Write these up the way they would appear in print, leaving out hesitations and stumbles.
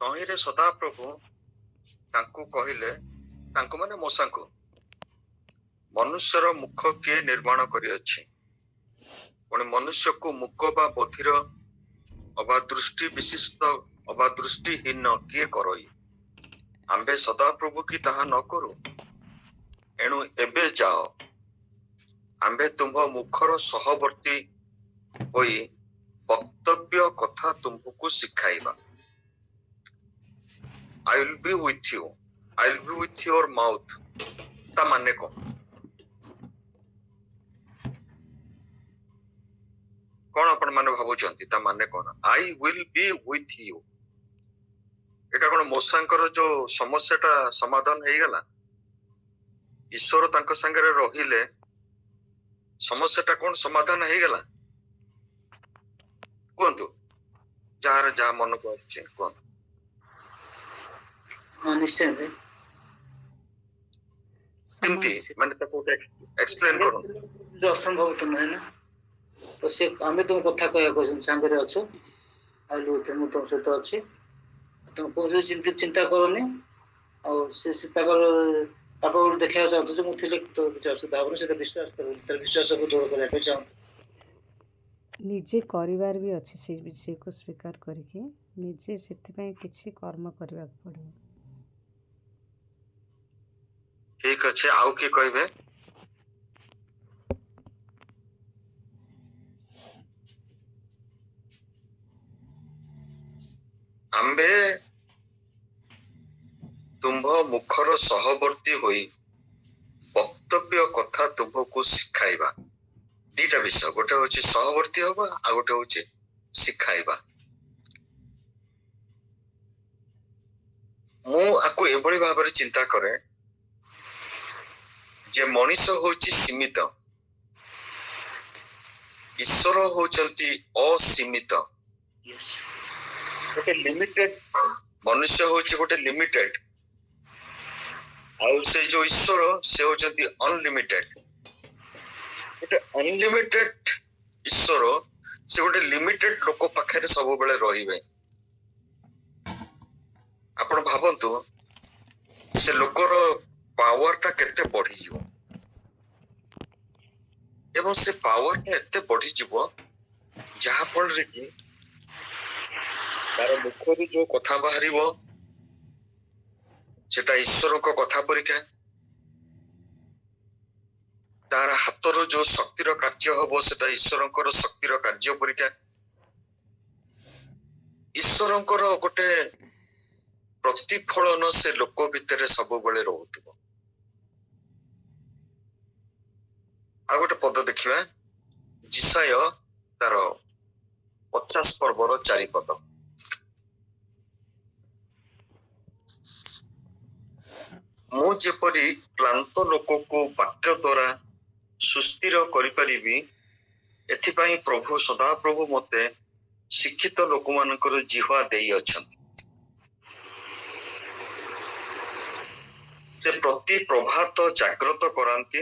ତହିଁରେ ସଦାପ୍ରଭୁ ତାଙ୍କୁ କହିଲେ, ତାଙ୍କୁ ମାନେ ମୂଷାଙ୍କୁ, ମନୁଷ୍ୟର ମୁଖ କିଏ ନିର୍ମାଣ କରିଅଛି? ପୁଣି ମନୁଷ୍ୟକୁ ମୁକ ବା ବଧିର ଅବା ଦୃଷ୍ଟି ବିଶିଷ୍ଟ ଅବା ଦୃଷ୍ଟିହୀନ କିଏ କରଇ? ଆମ୍ଭେ ସଦାପ୍ରଭୁ କି ତାହା ନ କରୁ? ଏଣୁ ଏବେ ଯାଅ, ଆମ୍ଭେ ତୁମ୍ଭ ମୁଖର ସହବର୍ତ୍ତୀ ହୋଇ ବକ୍ତବ୍ୟ କଥା ତୁମ୍ଭକୁ ଶିଖାଇବା। I will be with you. I will be with your mouth. ତା ମାନେ କଣ? କଣ ଆପଣ ମାନେ ଭାବୁଛନ୍ତି ତା ମାନେ କଣ? I will be with you. ଏଟା କଣ ମୂଷାଙ୍କର ଯୋଉ ସମସ୍ୟାଟା ସମାଧାନ ହେଇଗଲା? ଈଶ୍ୱର ତାଙ୍କ ସାଙ୍ଗରେ ରହିଲେ ସମସ୍ୟାଟା କଣ ସମାଧାନ ହେଇଗଲା? କୁହନ୍ତୁ, ଯାହାର ଯାହା ମନକୁ ଆସୁଛି କୁହନ୍ତୁ। ନିଶ୍ଚୟ ଭାଇ, କେମିତି ମାନେ ତାକୁ ଗୋଟେ ଏକ୍ସପ୍ଲେନ କରନ୍ତୁ। ଅସମ୍ଭବ ତ ନୁହେଁ ନା, ତ ସେ ଆମେ ତୁମ କଥା କହିବାକୁ ସାଙ୍ଗରେ ଅଛୁ, ମୁଁ ତମ ସହିତ ଅଛି, ତମେ କୋଉ ଚିନ୍ତା କରନି, ଆଉ ସେ ତାଙ୍କର ତାପରେ ଦେଖିବାକୁ ଚାହୁଁଛୁ ମୁଁ ଥିଲେ ତ କିଛି ଅସୁବିଧା ହବନି, ସେଟା ବିଶ୍ୱାସ କରୁ, ତାର ବିଶ୍ୱାସକୁ ଦୂର କରିବା ପାଇଁ ଚାହୁଁ। ନିଜେ କରିବାର ବି ଅଛି, ସେ ବିଷୟକୁ ସ୍ୱୀକାର କରିକି ନିଜେ ସେଥିପାଇଁ କିଛି କର୍ମ କରିବାକୁ ପଡ଼ିବ। ଠିକ ଅଛି, ଆଉ କିଏ କହିବେ? ଆମ୍ଭେ ତୁମ୍ଭ ମୁଖର ସହବର୍ତ୍ତୀ ହୋଇ ବକ୍ତବ୍ୟ କଥା ତୁମ୍ଭକୁ ଶିଖାଇବା। ଦିଟା ବିଷୟ, ଗୋଟେ ହଉଛି ସହବର୍ତ୍ତୀ ହବା, ଆଉ ଗୋଟେ ହଉଛି ଶିଖାଇବା। ମୁଁ ଆକୁ ଏଭଳି ଭାବରେ ଚିନ୍ତା କରେ ଯେ ମଣିଷ ହଉଛି ସୀମିତ, ଈଶ୍ୱର ହଉଛନ୍ତି ଅସୀମିତ। ଗୋଟେ ଲିମିଟେଡ ମନୁଷ୍ୟ ହଉଛି ଗୋଟେ ଲିମିଟେଡ, ଆଉ ସେ ଯୋଉ ଈଶ୍ୱର ସେ ହଉଛନ୍ତି ଅନଲିମିଟେଡ। ଗୋଟେ ଅନଲିମିଟେଡ ଈଶ୍ୱର ସେ ଗୋଟେ ଲିମିଟେଡ ଲୋକ ପାଖରେ ସବୁବେଳେ ରହିବେ। ଆପଣ ଭାବନ୍ତୁ ସେ ଲୋକର ପାୱାର ଟା କେତେ ବଢିଯିବ, ଏବଂ ସେ ପାୱାର ଟା ଏତେ ବଢିଯିବ ଯାହା ଫଳରେ କି ତାର ମୁଖରୁ ଯୋଉ କଥା ବାହାରିବ ସେଟା ଈଶ୍ୱରଙ୍କ କଥା ପରୀକ୍ଷା, ତାର ହାତରୁ ଯୋଉ ଶକ୍ତିର କାର୍ଯ୍ୟ ହବ ସେଟା ଈଶ୍ୱରଙ୍କର ଶକ୍ତିର କାର୍ଯ୍ୟ ପରୀକ୍ଷା। ଈଶ୍ୱରଙ୍କର ଗୋଟେ ପ୍ରତିଫଳନ ସେ ଲୋକ ଭିତରେ ସବୁବେଳେ ରହୁଥିବ। ଆଉ ଗୋଟେ ପଦ ଦେଖିବା, ଜିସାୟ ତାର 50 ପର୍ବର 4 ପଦ। ମୁଁ ଯେପରି କ୍ଳାନ୍ତ ଲୋକକୁ ବାକ୍ୟ ଦ୍ୱାରା ସୁସ୍ଥିର କରିପାରିବି, ଏଥିପାଇଁ ପ୍ରଭୁ ସଦାପ୍ରଭୁ ମତେ ଶିକ୍ଷିତ ଲୋକମାନଙ୍କର ଜିହ୍ୱା ଦେଇଅଛନ୍ତି। ସେ ପ୍ରତି ପ୍ରଭାତ ଜାଗ୍ରତ କରାନ୍ତି,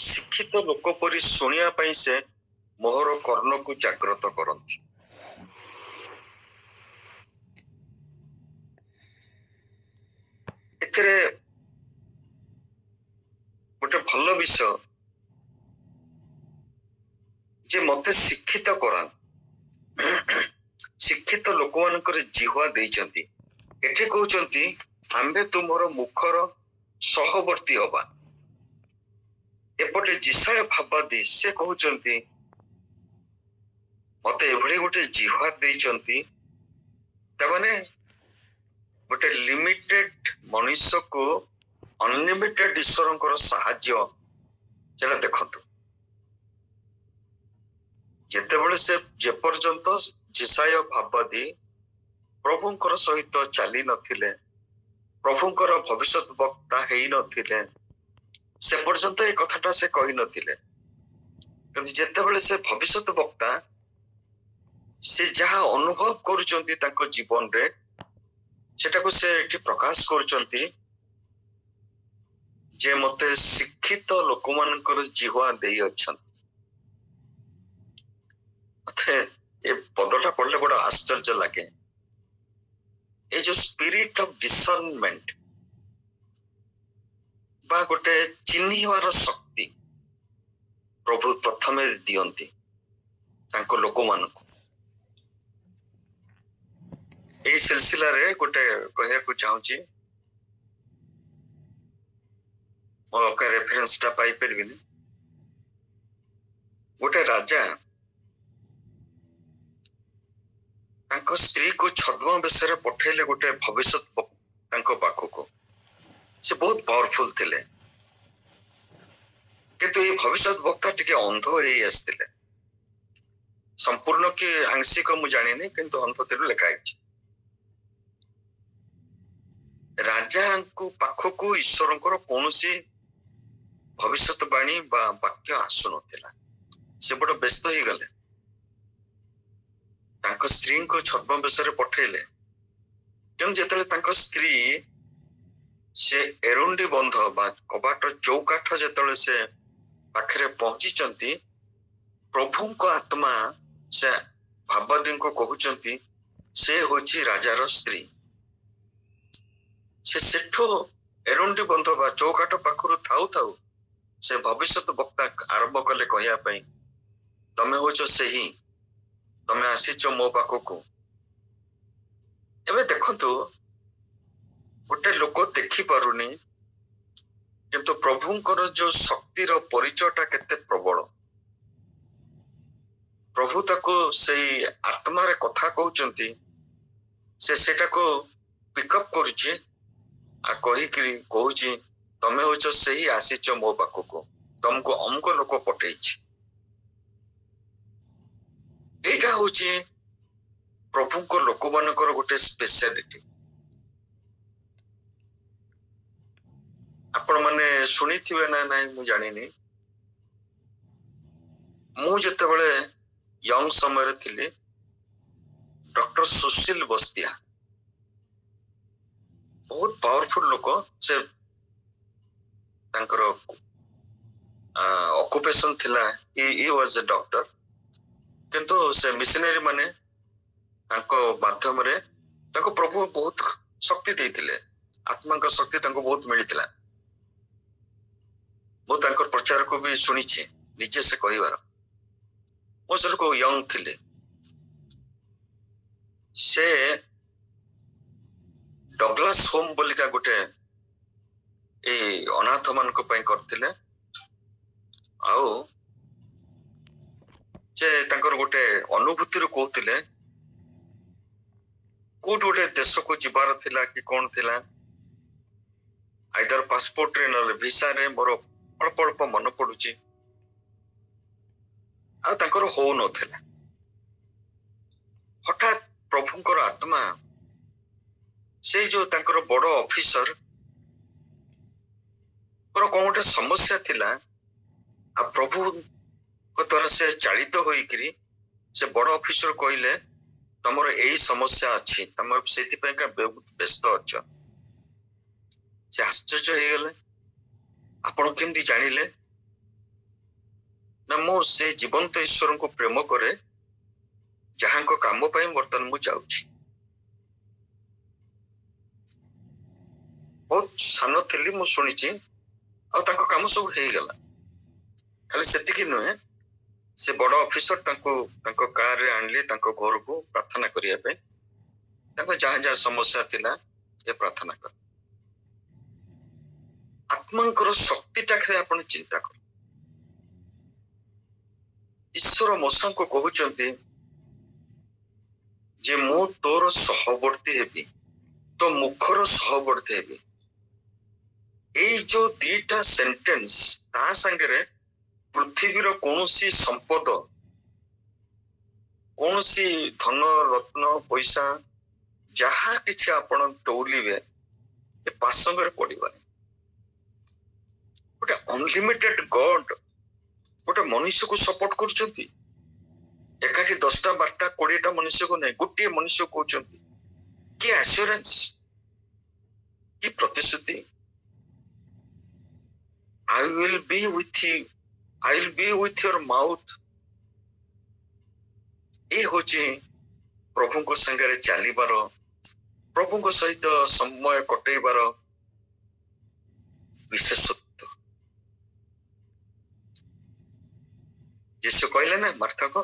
ଶିକ୍ଷିତ ଲୋକ ପରି ଶୁଣିବା ପାଇଁ ସେ ମୋହର କର୍ଣ୍ଣକୁ ଜାଗ୍ରତ କରନ୍ତି। ଏଥିରେ ଗୋଟେ ଭଲ ବିଷୟ ଯେ ମତେ ଶିକ୍ଷିତ କରାନ୍ତି, ଶିକ୍ଷିତ ଲୋକମାନଙ୍କର ଜିହ୍ୱା ଦେଇଛନ୍ତି। ଏଠି କହୁଛନ୍ତି ଆମ୍ଭେ ତୁମର ମୁଖର ସହବର୍ତ୍ତୀ ହବା। ଏପଟେ ଜିସାୟ ଭାବାଦୀ ସେ କହୁଛନ୍ତି ମତେ ଏଭଳି ଗୋଟେ ଜିହ୍ୱା ଦେଇଛନ୍ତି, ତାମାନେ ଗୋଟେ ଲିମିଟେଡ ମଣିଷକୁ ଅନଲିମିଟେଡ ଈଶ୍ୱରଙ୍କର ସାହାଯ୍ୟ ସେଟା ଦେଖନ୍ତୁ। ଯେତେବେଳେ ସେ ଯେପର୍ଯ୍ୟନ୍ତ ଜିସାୟ ଭାବାଦୀ ପ୍ରଭୁଙ୍କର ସହିତ ଚାଲି ନଥିଲେ, ପ୍ରଭୁଙ୍କର ଭବିଷ୍ୟତ ବକ୍ତା ହେଇନଥିଲେ, ସେ ପର୍ଯ୍ୟନ୍ତ ଏ କଥାଟା ସେ କହିନଥିଲେ। କିନ୍ତୁ ଯେତେବେଳେ ସେ ଭବିଷ୍ୟତ ବକ୍ତା, ସେ ଯାହା ଅନୁଭବ କରୁଛନ୍ତି ତାଙ୍କ ଜୀବନରେ ସେଟାକୁ ସେ ଏଠି ପ୍ରକାଶ କରୁଛନ୍ତି ଯେ ମତେ ଶିକ୍ଷିତ ଲୋକମାନଙ୍କର ଜିହ୍ୱା ଦେଇଅଛନ୍ତି। ମତେ ଏ ପଦଟା ପଢିଲେ ବଡ ଆଶ୍ଚର୍ଯ୍ୟ ଲାଗେ। ଏ ଯୋଉ ସ୍ପିରିଟ ଅଫ ଡିସର୍ନମେଣ୍ଟ ବା ଗୋଟେ ଚିହ୍ନିବାର ଶକ୍ତି ପ୍ରଭୁ ପ୍ରଥମେ ଦିଅନ୍ତି ତାଙ୍କ ଲୋକମାନଙ୍କୁ। ଏଇ ସିଲସିଲାରେ ଗୋଟେ କହିବାକୁ ଚାହୁଁଛି, ମୋ ରେଫରେନ୍ସ ଟା ପାଇପାରିବିନି। ଗୋଟେ ରାଜା ତାଙ୍କ ସ୍ତ୍ରୀକୁ ଛଦ୍ମ ବେଶରେ ପଠେଇଲେ ଗୋଟେ ଭବିଷ୍ୟତ ତାଙ୍କ ପାଖକୁ। ସେ ବହୁତ ପାୱାରଫୁଲ ଥିଲେ, କିନ୍ତୁ ଏଇ ଭବିଷ୍ୟତ ବକ୍ତା ଟିକେ ଅନ୍ଧ ହେଇ ଆସିଥିଲେ। ସମ୍ପୂର୍ଣ୍ଣ କି ଆଂଶିକ ମୁଁ ଜାଣିନି, କିନ୍ତୁ ଅନ୍ଧତିରୁ ଲେଖା ହେଇଛି। ରାଜାଙ୍କୁ ପାଖକୁ ଈଶ୍ୱରଙ୍କର କୌଣସି ଭବିଷ୍ୟତବାଣୀ ବା ବାକ୍ୟ ଆସୁନଥିଲା। ସେ ବଡ ବ୍ୟସ୍ତ ହେଇଗଲେ। ତାଙ୍କ ସ୍ତ୍ରୀଙ୍କୁ ଛଦ୍ମ ବେଶରେ ପଠେଇଲେ। ତେଣୁ ଯେତେବେଳେ ତାଙ୍କ ସ୍ତ୍ରୀ ସେ ଏରୁଣ୍ଡି ବନ୍ଧ ବା କବାଟ ଚୌକାଠ ଯେତେବେଳେ ସେ ପାଖରେ ପହଞ୍ଚିଛନ୍ତି, ପ୍ରଭୁଙ୍କ ଆତ୍ମା ସେ ଭାବାଦୀଙ୍କୁ କହୁଛନ୍ତି ସେ ହଉଛି ରାଜାର ସ୍ତ୍ରୀ। ସେ ସେଠୁ ଏରୁଣ୍ଡି ବନ୍ଧ ବା ଚୌକାଠ ପାଖରୁ ଥାଉ ଥାଉ ସେ ଭବିଷ୍ୟତ ବକ୍ତା ଆରମ୍ଭ କଲେ କହିବା ପାଇଁ, ତମେ ହଉଛ ସେହି, ତମେ ଆସିଛ ମୋ ପାଖକୁ। ଏବେ ଦେଖନ୍ତୁ, ଗୋଟେ ଲୋକ ଦେଖି ପାରୁନି, କିନ୍ତୁ ପ୍ରଭୁଙ୍କର ଯୋଉ ଶକ୍ତିର ପରିଚୟଟା କେତେ ପ୍ରବଳ। ପ୍ରଭୁ ତାକୁ ସେଇ ଆତ୍ମାରେ କଥା କହୁଛନ୍ତି, ସେ ସେଟାକୁ ପିକଅପ୍ କରୁଛି ଆଉ କହିକିରି କହୁଛି, ତମେ ହଉଛ ସେହି, ଆସିଛ ମୋ ପାଖକୁ, ତମକୁ ଅମୁକ ଲୋକ ପଠେଇଛି। ଏଇଟା ହଉଛି ପ୍ରଭୁଙ୍କ ଲୋକମାନଙ୍କର ଗୋଟେ ସ୍ପେଶାଲିଟି। ଆପଣ ମାନେ ଶୁଣିଥିବେ ନା ନାଇଁ ମୁଁ ଜାଣିନି। ମୁଁ ଯେତେବେଳେ ୟଙ୍ଗ ସମୟରେ ଥିଲି, ଡକ୍ଟର ସୁଶୀଲ ବସ୍ତିଆ ବହୁତ ପାୱାରଫୁଲ ଲୋକ। ସେ ତାଙ୍କର ଅକୁପେସନ ଥିଲା ହି ୱାଜ ଏ ଡକ୍ଟର, କିନ୍ତୁ ସେ ମିଶନାରୀ ମାନେ ତାଙ୍କ ମାଧ୍ୟମରେ ତାଙ୍କୁ ପ୍ରଭୁ ବହୁତ ଶକ୍ତି ଦେଇଥିଲେ। ଆତ୍ମାଙ୍କ ଶକ୍ତି ତାଙ୍କୁ ବହୁତ ମିଳିଥିଲା। ମୁଁ ତାଙ୍କର ପ୍ରଚାରକୁ ବି ଶୁଣିଛି ନିଜେ ସେ କହିବାର। ମୋ ସେ ଲୋକ ୟଙ୍ଗ ଥିଲେ। ସେ ଡଗଲାସ ହୋମ ବୋଲିକା ଗୋଟେ ଏଇ ଅନାଥ ମାନଙ୍କ ପାଇଁ କରିଥିଲେ। ଆଉ ସେ ତାଙ୍କର ଗୋଟେ ଅନୁଭୂତିରୁ କହୁଥିଲେ, କୋଉଠି ଗୋଟେ ଦେଶକୁ ଯିବାର ଥିଲା କି କଣ ଥିଲା, ଆଇଦର ପାସପୋର୍ଟରେ ନହେଲେ ଭିସାରେ, ମୋର ଅଳ୍ପ ଅଳ୍ପ ମନେ ପଡୁଛି, ଆଉ ତାଙ୍କର ହଉନଥିଲା। ହଠାତ୍ ପ୍ରଭୁଙ୍କର ଆତ୍ମା ସେଇ ଯୋଉ ତାଙ୍କର ବଡ ଅଫିସର କଣ ଗୋଟେ ସମସ୍ୟା ଥିଲା, ଆଉ ପ୍ରଭୁଙ୍କ ଦ୍ୱାରା ସେ ଚାଳିତ ହୋଇକିରି ସେ ବଡ ଅଫିସର କହିଲେ, ତମର ଏଇ ସମସ୍ୟା ଅଛି, ତମେ ସେଥିପାଇଁକା ବହୁତ ବ୍ୟସ୍ତ ଅଛ। ସେ ଆଶ୍ଚର୍ଯ୍ୟ ହେଇଗଲେ, ଆପଣ କେମିତି ଜାଣିଲେ? ନା ମୁଁ ସେ ଜୀବନ୍ତ ଈଶ୍ୱରଙ୍କୁ ପ୍ରେମ କରେ, ଯାହାଙ୍କ କାମ ପାଇଁ ବର୍ତ୍ତମାନ ମୁଁ ଯାଉଛି। ବହୁତ ସାନ ଥିଲି, ମୁଁ ଶୁଣିଛି, ଆଉ ତାଙ୍କ କାମ ସବୁ ହେଇଗଲା। ଖାଲି ସେତିକି ନୁହେଁ, ସେ ବଡ ଅଫିସର ତାଙ୍କୁ ତାଙ୍କ କାରରେ ଆଣିଲେ ତାଙ୍କ ଘରକୁ ପ୍ରାର୍ଥନା କରିବା ପାଇଁ। ତାଙ୍କ ଯାହା ଯାହା ସମସ୍ୟା ଥିଲା ଏ ପ୍ରାର୍ଥନା କର। ଆତ୍ମାଙ୍କର ଶକ୍ତିଟା ଖାଲି ଆପଣ ଚିନ୍ତା କର। ଈଶ୍ୱର ମୋଶଙ୍କୁ କହୁଛନ୍ତି ଯେ ମୁଁ ତୋର ସହବର୍ତ୍ତୀ ହେବି, ତୋ ମୁଖର ସହବର୍ତ୍ତୀ ହେବି। ଏଇ ଯୋଉ ଦିଟା ସେଣ୍ଟେନ୍ସ, ତା ସାଙ୍ଗରେ ପୃଥିବୀର କୌଣସି ସମ୍ପଦ, କୌଣସି ଧନ ରତ୍ନ ପଇସା ଯାହା କିଛି ଆପଣ ଦୌଲିବେ, ଏ ପାସଙ୍ଗରେ ପଡିବନି। ଗୋଟେ ଅନଲିମିଟେଡ ଗଡ ଗୋଟେ ମନୁଷ୍ୟକୁ ସପୋର୍ଟ କରୁଛନ୍ତି। ଏକାଠି 10ଟା 12ଟା 20ଟା ମନୁଷ୍ୟକୁ ନାହିଁ, ଗୋଟିଏ ମନୁଷ୍ୟ କହୁଛନ୍ତି। କି ଆସ୍ୟୁରାନ୍ସ, କି ପ୍ରତିଶ୍ରୁତି। I will be with you, I will be with your mouth। ଏ ହଉଛି ପ୍ରଭୁଙ୍କ ସାଙ୍ଗରେ ଚାଲିବାର ପ୍ରଭୁଙ୍କ ସହିତ ସମୟ କଟେଇବାର ବିଶେଷତ୍ୱ। ଯୀଶୁ କହିଲେ ନା ମାର୍ଥାକୁ,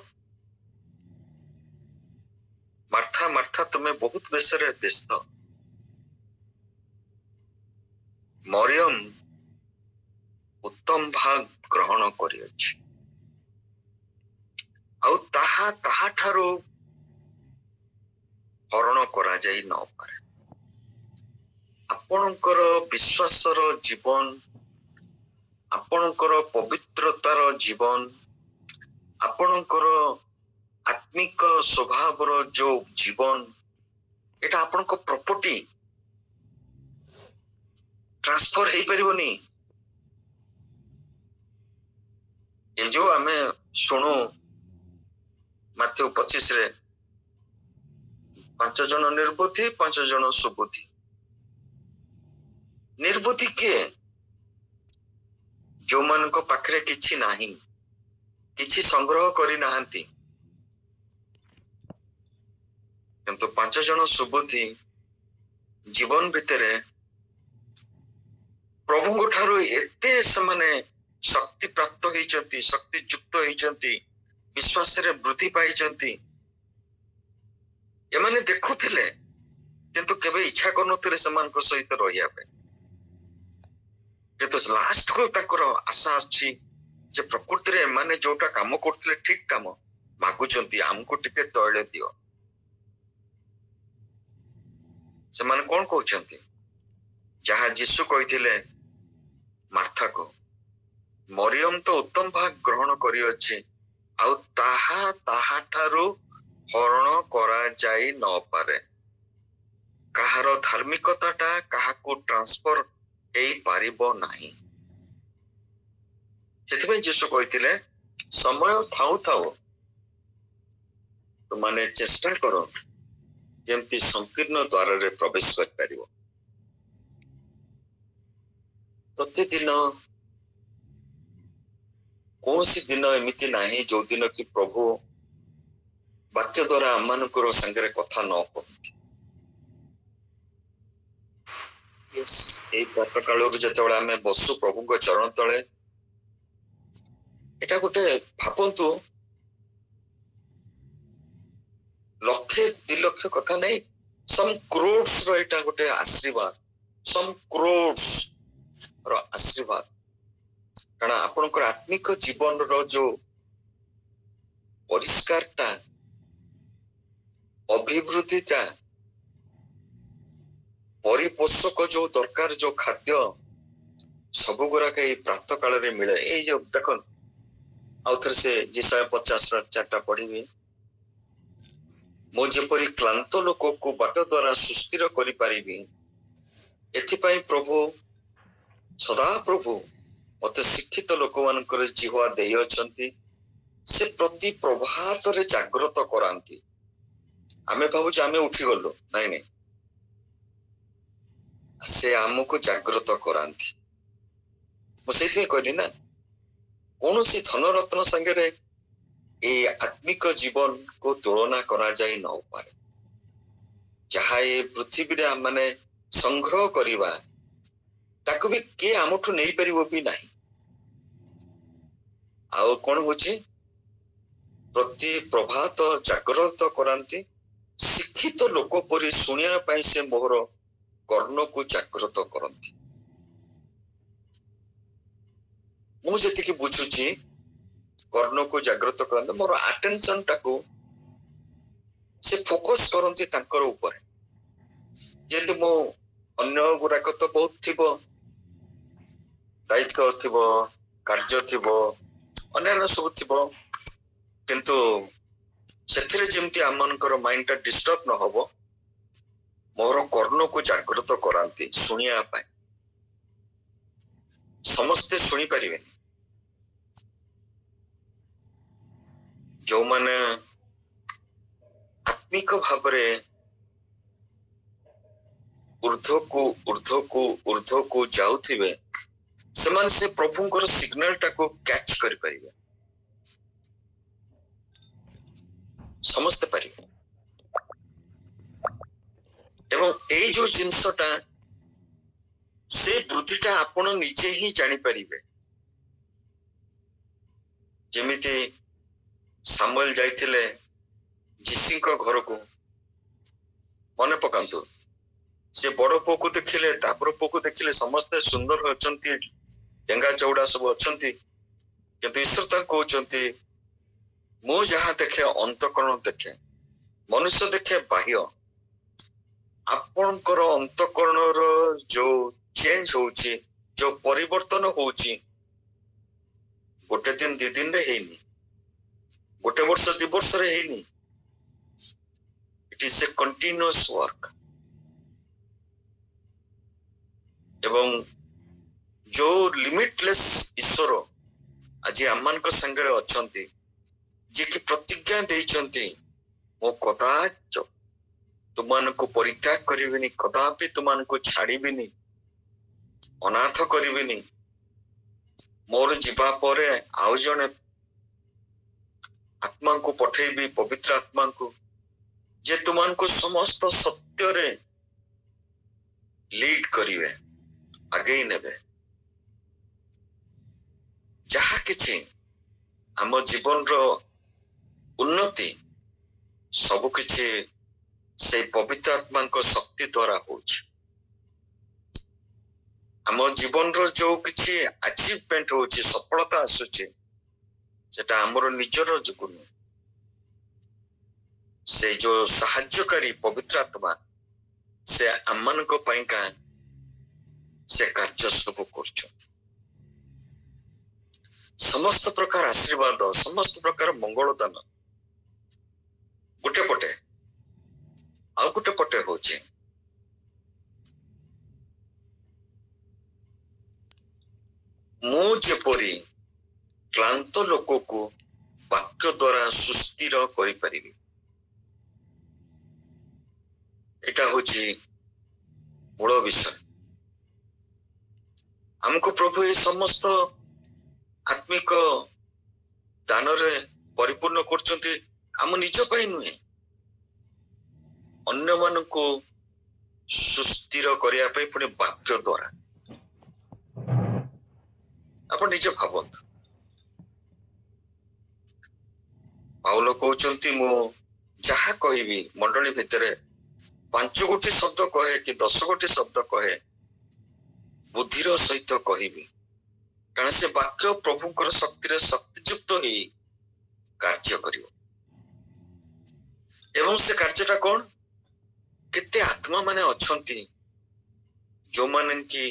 ମାର୍ଥା ମାର୍ଥା ତୁମେ ବହୁତ ବେଶରେ ବ୍ୟସ୍ତ, ମରିୟମ ଉତ୍ତମ ଭାଗ ଗ୍ରହଣ କରିଅଛି, ଆଉ ତାହା ତାହାଠାରୁ ହରଣ କରାଯାଇ ନପାରେ। ଆପଣଙ୍କର ବିଶ୍ୱାସର ଜୀବନ, ଆପଣଙ୍କର ପବିତ୍ରତାର ଜୀବନ, ଆପଣଙ୍କର ଆତ୍ମିକ ସ୍ୱଭାବର ଯୋଉ ଜୀବନ, ଏଟା ଆପଣଙ୍କ ପ୍ରପର୍ଟି, ଟ୍ରାନ୍ସଫର ହେଇପାରିବନି। ଏ ଯୋଉ ଆମେ ଶୁଣୁ ମାଥ୍ୟୁ 25 5 ଜଣ ନିର୍ବୁଦ୍ଧି, 5 ଜଣ ସୁବୁଦ୍ଧି। ନିର୍ବୁଦ୍ଧି କିଏ? ଯୋଉମାନଙ୍କ ପାଖରେ କିଛି ନାହିଁ, କିଛି ସଂଗ୍ରହ କରିନାହାନ୍ତି, କିନ୍ତୁ 5 ଜଣ ସୁବୁଦ୍ଧି ଜୀବନ ଭିତରେ ପ୍ରଭୁଙ୍କ ଠାରୁ ଏତେ ସେମାନେ ଶକ୍ତି ପ୍ରାପ୍ତ ହେଇଛନ୍ତି, ଶକ୍ତି ଯୁକ୍ତ ହେଇଛନ୍ତି, ବିଶ୍ୱାସରେ ବୃଦ୍ଧି ପାଇଛନ୍ତି। ଏମାନେ ଦେଖୁଥିଲେ କିନ୍ତୁ କେବେ ଇଚ୍ଛା କରୁନଥିଲେ ସେମାନଙ୍କ ସହିତ ରହିବା ପାଇଁ, କିନ୍ତୁ ଲାଷ୍ଟକୁ ତାଙ୍କର ଆଶା ଆସିଛି ଯେ ପ୍ରକୃତିରେ ଏମାନେ ଯୋଉଟା କାମ କରୁଥିଲେ ଠିକ କାମ, ମାଗୁଛନ୍ତି ଆମକୁ ଟିକେ ତୈଳ ଦିଅ। ସେମାନେ କଣ କହୁଛନ୍ତି? ଯାହା ଯୀଶୁ କହିଥିଲେ ମାର୍ଥାକୁ, ମରିୟମ ତ ଉତ୍ତମ ଭାଗ ଗ୍ରହଣ କରିଅଛି, ଆଉ ତାହା ତାହାଠାରୁ ହରଣ କରାଯାଇ ନପାରେ। କାହାର ଧାର୍ମିକତାଟା କାହାକୁ ଟ୍ରାନ୍ସଫର ହେଇପାରିବ ନାହିଁ। ସେଥିପାଇଁ ଯୀଶୁ କହିଥିଲେ ସମୟ ଥାଉ ଥାଉ ତୁମାନେ ଚେଷ୍ଟା କର ଯେମିତି ସଂକୀର୍ଣ୍ଣ ଦ୍ୱାରରେ ପ୍ରବେଶ କରିପାରିବ। ପ୍ରତିଦିନ କୌଣସି ଦିନ ଏମିତି ନାହିଁ ଯୋଉ ଦିନ କି ପ୍ରଭୁ ବାକ୍ୟ ଦ୍ୱାରା ଆମମାନଙ୍କର ସାଙ୍ଗରେ କଥା ନ କହନ୍ତି। ଏଇ ପ୍ରାତ କାଳରୁ ଯେତେବେଳେ ଆମେ ବସୁ ପ୍ରଭୁଙ୍କ ଚରଣ ତଳେ, ଏଟା ଗୋଟେ ଭାବନ୍ତୁ, ଲକ୍ଷେ 2 ଲକ୍ଷ କଥା ନାହିଁ, ସମ୍ କ୍ରୋଡ୍ସ ର ଏଟା ଗୋଟେ ଆଶୀର୍ବାଦ, ସମ୍ କ୍ରୋଡ୍ସ ର ଆଶୀର୍ବାଦ। କାରଣ ଆପଣଙ୍କର ଆତ୍ମିକ ଜୀବନର ଯୋଉ ପରିଷ୍କାରଟା, ଅଭିବୃଦ୍ଧିଟା, ପରିପୋଷକ ଯୋଉ ଦରକାର, ଯୋଉ ଖାଦ୍ୟ, ସବୁ ଗୁଡାକ ଏଇ ପ୍ରାତ କାଳରେ ମିଳେ। ଏଇ ଯୋଉ ଦେଖ, ଆଉ ଥରେ ସେ ଯେଶାୟା 50:4 ପଢିବି, ମୁଁ ଯେପରି କ୍ଲାନ୍ତ ଲୋକକୁ ବାଟ ଦ୍ୱାରା ସୁସ୍ଥିର କରିପାରିବି, ଏଥିପାଇଁ ପ୍ରଭୁ ସଦାପ୍ରଭୁ ମତେ ଶିକ୍ଷିତ ଲୋକମାନଙ୍କର ଜିହ୍ୱା ଦେଇଅଛନ୍ତି। ସେ ପ୍ରତି ପ୍ରଭାତରେ ଜାଗ୍ରତ କରାନ୍ତି। ଆମେ ଭାବୁଛୁ ଆମେ ଉଠିଗଲୁ, ନାଇଁ ନାଇଁ, ସେ ଆମକୁ ଜାଗ୍ରତ କରାନ୍ତି। ମୁଁ ସେଇଥିପାଇଁ କହିଲି ନା, କୌଣସି ଧନରତ୍ନ ସାଙ୍ଗରେ ଏଇ ଆତ୍ମିକ ଜୀବନକୁ ତୁଳନା କରାଯାଇ ନପାରେ। ଯାହା ଏ ପୃଥିବୀରେ ଆମେ ସଂଗ୍ରହ କରିବା, ତାକୁ ବି କିଏ ଆମଠୁ ନେଇପାରିବ ବି ନାହିଁ। ଆଉ କଣ ହଉଛି? ପ୍ରତି ପ୍ରଭାତ ଜାଗ୍ରତ କରାନ୍ତି। ଶିକ୍ଷିତ ଲୋକ ପରି ଶୁଣିବା ପାଇଁ ସେ ମୋହର କର୍ଣ୍ଣକୁ ଜାଗ୍ରତ କରନ୍ତି। ମୁଁ ଯେତିକି ବୁଝୁଛି, କର୍ଣ୍ଣକୁ ଜାଗ୍ରତ କରନ୍ତି, ମୋର ଆଟେନସନ ଟାକୁ ସେ ଫୋକସ କରନ୍ତି ତାଙ୍କର ଉପରେ। ଯେହେତୁ ମୁଁ ଅନ୍ୟ ଗୁଡାକ ତ ବହୁତ ଥିବ, ଦାୟିତ୍ୱ ଥିବ, କାର୍ଯ୍ୟ ଥିବ, ଅନ୍ୟାନ୍ୟ ସବୁ ଥିବ, କିନ୍ତୁ ସେଥିରେ ଯେମିତି ଆମମାନଙ୍କର ମାଇଣ୍ଡ ଟା ଡିଷ୍ଟର୍ବ ନ ହବ, ମୋର କର୍ଣ୍ଣକୁ ଜାଗ୍ରତ କରାନ୍ତି ଶୁଣିବା ପାଇଁ। ସମସ୍ତେ ଶୁଣିପାରିବେନି। ଯୋଉମାନେ ଆତ୍ମିକ ଭାବରେ ଉର୍ଦ୍ଧ୍ୱକୁ ଯାଉଥିବେ, ସେମାନେ ସେ ପ୍ରଭୁଙ୍କର ସିଗ୍ନାଲ ଟାକୁ କ୍ୟାଚ୍ କରିପାରିବେ। ସମସ୍ତେ ପାରିବେ। ଏବଂ ଏଇ ଯୋଉ ଜିନିଷଟା ସେ ବୃଦ୍ଧିଟା ଆପଣ ନିଜେ ହିଁ ଜାଣିପାରିବେ। ଯେମିତି ସାମୁଏଲ ଯାଇଥିଲେ ଯୀଶୁଙ୍କ ଘରକୁ, ମନେ ପକାନ୍ତୁ, ସେ ବଡ ପୁଅକୁ ଦେଖିଲେ, ତାପରେ ପୁଅକୁ ଦେଖିଲେ, ସମସ୍ତେ ସୁନ୍ଦର ଅଛନ୍ତି, ଡେଙ୍ଗା ଚଉଡା ସବୁ ଅଛନ୍ତି, କିନ୍ତୁ ଈଶ୍ୱର ତାଙ୍କୁ କହୁଛନ୍ତି ମୁଁ ଯାହା ଦେଖେ ଅନ୍ତଃକରଣ ଦେଖେ, ମନୁଷ୍ୟ ଦେଖେ ବାହ୍ୟ। ଆପଣଙ୍କର ଅନ୍ତଃକରଣର ଯୋଉ ଚେଞ୍ଜ ହଉଛି, ଯୋଉ ପରିବର୍ତ୍ତନ ହଉଛି, ଗୋଟେ ଦିନ 2 ଦିନରେ ହେଇନି, ଗୋଟେ ବର୍ଷ 2 ବର୍ଷରେ ହେଇନି। ଇଟ୍ ଇଜ ଏ କଣ୍ଟିନ୍ୟୁଅସ୍ ୱାର୍କ। ଏବଂ ଯୋଉ ଲିମିଟଲେସ୍ ଈଶ୍ୱର ଆଜି ଆମମାନଙ୍କ ସାଙ୍ଗରେ ଅଛନ୍ତି, ଯିଏକି ପ୍ରତିଜ୍ଞା ଦେଇଛନ୍ତି ମୁଁ କଦାଚ ତୁମମାନଙ୍କୁ ପରିତ୍ୟାଗ କରିବିନି, କଦାପି ତୁମମାନଙ୍କୁ ଛାଡିବିନି, ଅନାଥ କରିବିନି। ମୋର ଯିବା ପରେ ଆଉ ଜଣେ ଆତ୍ମାଙ୍କୁ ପଠେଇବି, ପବିତ୍ର ଆତ୍ମାଙ୍କୁ, ଯେ ତୁମମାନଙ୍କୁ ସମସ୍ତ ସତ୍ୟରେ ଲିଡ୍ କରିବେ, ଆଗେଇ ନେବେ। ଯାହା କିଛି ଆମ ଜୀବନର ଉନ୍ନତି ସବୁ କିଛି ସେଇ ପବିତ୍ର ଆତ୍ମାଙ୍କ ଶକ୍ତି ଦ୍ୱାରା ହଉଛି। ଆମ ଜୀବନର ଯୋଉ କିଛି ଆଚିଭମେଣ୍ଟ ହଉଛି, ସଫଳତା ଆସୁଛି, ସେଟା ଆମର ନିଜର ଯୋଗୁଁ ନୁହେଁ। ସେ ଯୋଉ ସାହାଯ୍ୟକାରୀ ପବିତ୍ର ଆତ୍ମା, ସେ ଆମମାନଙ୍କ ପାଇଁକା ସେ କାର୍ଯ୍ୟ ସବୁ କରୁଛନ୍ତି। ସମସ୍ତ ପ୍ରକାର ଆଶୀର୍ବାଦ, ସମସ୍ତ ପ୍ରକାର ମଙ୍ଗଳ ଦାନ ଗୋଟେ ପଟେ, ଆଉ ଗୋଟେ ପଟେ ହଉଛି ମୁଁ ଯେପରି କ୍ଳାନ୍ତ ଲୋକକୁ ବାକ୍ୟ ଦ୍ୱାରା ସୁସ୍ଥିର କରିପାରିବି। ଏଟା ହଉଛି ମୂଳ ବିଷୟ। ଆମକୁ ପ୍ରଭୁ ଏ ସମସ୍ତ ଆତ୍ମିକ ଦାନରେ ପରିପୂର୍ଣ୍ଣ କରୁଛନ୍ତି, ଆମ ନିଜ ପାଇଁ ନୁହେଁ, ଅନ୍ୟମାନଙ୍କୁ ସୁସ୍ଥିର କରିବା ପାଇଁ, ପୁଣି ବାକ୍ୟ ଦ୍ୱାରା। ଆପଣ ନିଜେ ଭାବନ୍ତୁ, ପାଉଲ କହୁଛନ୍ତି ମୁଁ ଯାହା କହିବି ମଣ୍ଡଳୀ ଭିତରେ 5 ଗୋଟି ଶବ୍ଦ କହେ କି 10 ଗୋଟି ଶବ୍ଦ କହେ, ବୁଦ୍ଧିର ସହିତ କହିବି, କାରଣ ସେ ବାକ୍ୟ ପ୍ରଭୁଙ୍କର ଶକ୍ତିରେ ଶକ୍ତିଯୁକ୍ତ ହେଇ କାର୍ଯ୍ୟ କରିବ। ଏବଂ ସେ କାର୍ଯ୍ୟଟା କଣ? କେତେ ଆତ୍ମା ମାନେ ଅଛନ୍ତି ଯୋଉମାନେ କି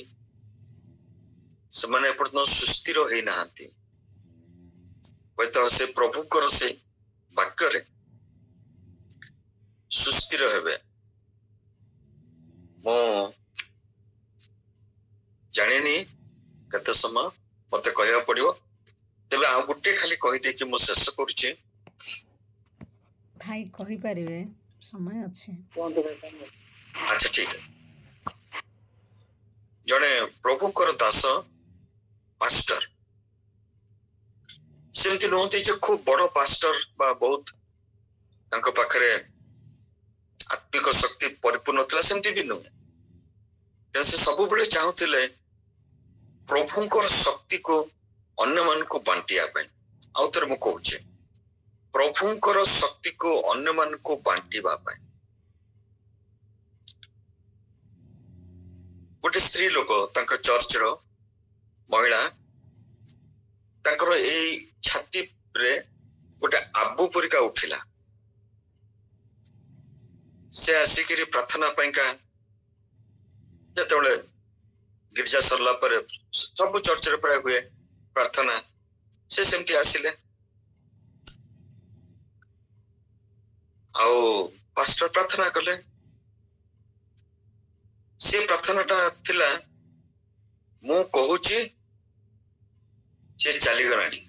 ସେମାନେ ଏପର୍ଯ୍ୟନ୍ତ ସୁସ୍ଥିର ହେଇନାହାନ୍ତି, ହୁଏତ ସେ ପ୍ରଭୁଙ୍କର ସେ ବାକ୍ୟରେ ସୁସ୍ଥିର ହେବେ। ମୁଁ ଜାଣିନି କେତେ ସମୟ ମତେ କହିବାକୁ ପଡିବ, ତେବେ ଆଉ ଗୋଟେ ଖାଲି କହିଦେଇକି ମୁଁ ଶେଷ କରୁଛି। ଭାଇ କହିପାରିବେ, ସମୟ ଅଛି। କୁହନ୍ତୁ ଭାଇ, କଣ? ଆଚ୍ଛା, ଠିକ। ଜଣେ ପ୍ରଭୁଙ୍କର ଦାସ, ପାଷ୍ଟର, ସେମିତି ନୁହନ୍ତି ଯେ ଖୁବ ବଡ ପାଷ୍ଟର ବା ବହୁତ ତାଙ୍କ ପାଖରେ ଆତ୍ମିକ ଶକ୍ତି ପରିପୂର୍ଣ୍ଣ ଥିଲା, ସେମିତି ବି ନୁହେଁ। ସେ ସବୁବେଳେ ଚାହୁଁଥିଲେ ପ୍ରଭୁଙ୍କର ଶକ୍ତିକୁ ଅନ୍ୟମାନଙ୍କୁ ବାଣ୍ଟିବା ପାଇଁ। ଆଉ ଥରେ ମୁଁ କହୁଛି, ପ୍ରଭୁଙ୍କର ଶକ୍ତିକୁ ଅନ୍ୟମାନଙ୍କୁ ବାଣ୍ଟିବା ପାଇଁ। ଗୋଟେ ସ୍ତ୍ରୀ ଲୋକ, ତାଙ୍କ ଚର୍ଚ୍ଚର ମହିଳା, ତାଙ୍କର ଏଇ ଛାତିରେ ଗୋଟେ ଆବୁ ପରିକା ଉଠିଲା। ସେ ଆସିକିରି ପ୍ରାର୍ଥନା ପାଇଁକା, ଯେତେବେଳେ ଗିର୍ଜା ସରିଲା ପରେ ସବୁ ଚର୍ଚ୍ଚରେ ପ୍ରାୟ ହୁଏ ପ୍ରାର୍ଥନା, ସେ ସେମିତି ଆସିଲେ, ଆଉ ପାଷ୍ଟର ପ୍ରାର୍ଥନା କଲେ। ସେ ପ୍ରାର୍ଥନାଟା ଥିଲା, ମୁଁ କହୁଛି ସେ ଚାଲିଗଲାଣି।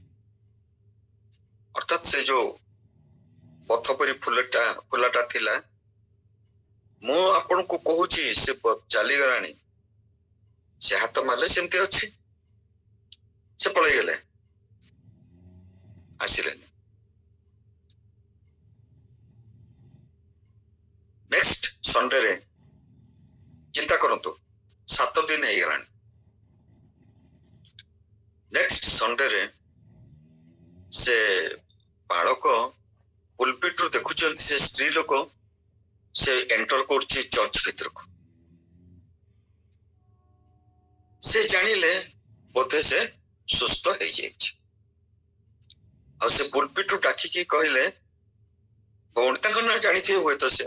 ଅର୍ଥାତ୍ ସେ ଯୋଉ ପଥ ପରି ଫୁଲଟା ଥିଲା, ମୁଁ ଆପଣଙ୍କୁ କହୁଛି ସେ ଚାଲିଗଲାଣି। ସେ ହାତ ମାରିଲେ, ସେମିତି ଅଛି, ସେ ପଳେଇଗଲେ, ଆସିଲେନି। ନେକ୍ସଟ ସଣ୍ଡେରେ ଚିନ୍ତା କରନ୍ତୁ 7 ଦିନ ହେଇଗଲାଣି। ନେକ୍ସଟ ସଣ୍ଡେରେ ସେ ବାଳକ ପୁଲପିଟରୁ ଦେଖୁଛନ୍ତି ସେ ସ୍ତ୍ରୀ ଲୋକ ସେ ଏଣ୍ଟର କରୁଛି ଚର୍ଚ୍ଚ ଭିତରକୁ। ସେ ଜାଣିଲେ ବୋଧେ ସେ ସୁସ୍ଥ ହେଇଯାଇଛି। ଆଉ ସେ ପୁଲପିଟରୁ ଡାକିକି କହିଲେ, ଭଉଣୀ ତାଙ୍କ ନାଁ ଜାଣିଥିବେ ହୁଏତ, ସେ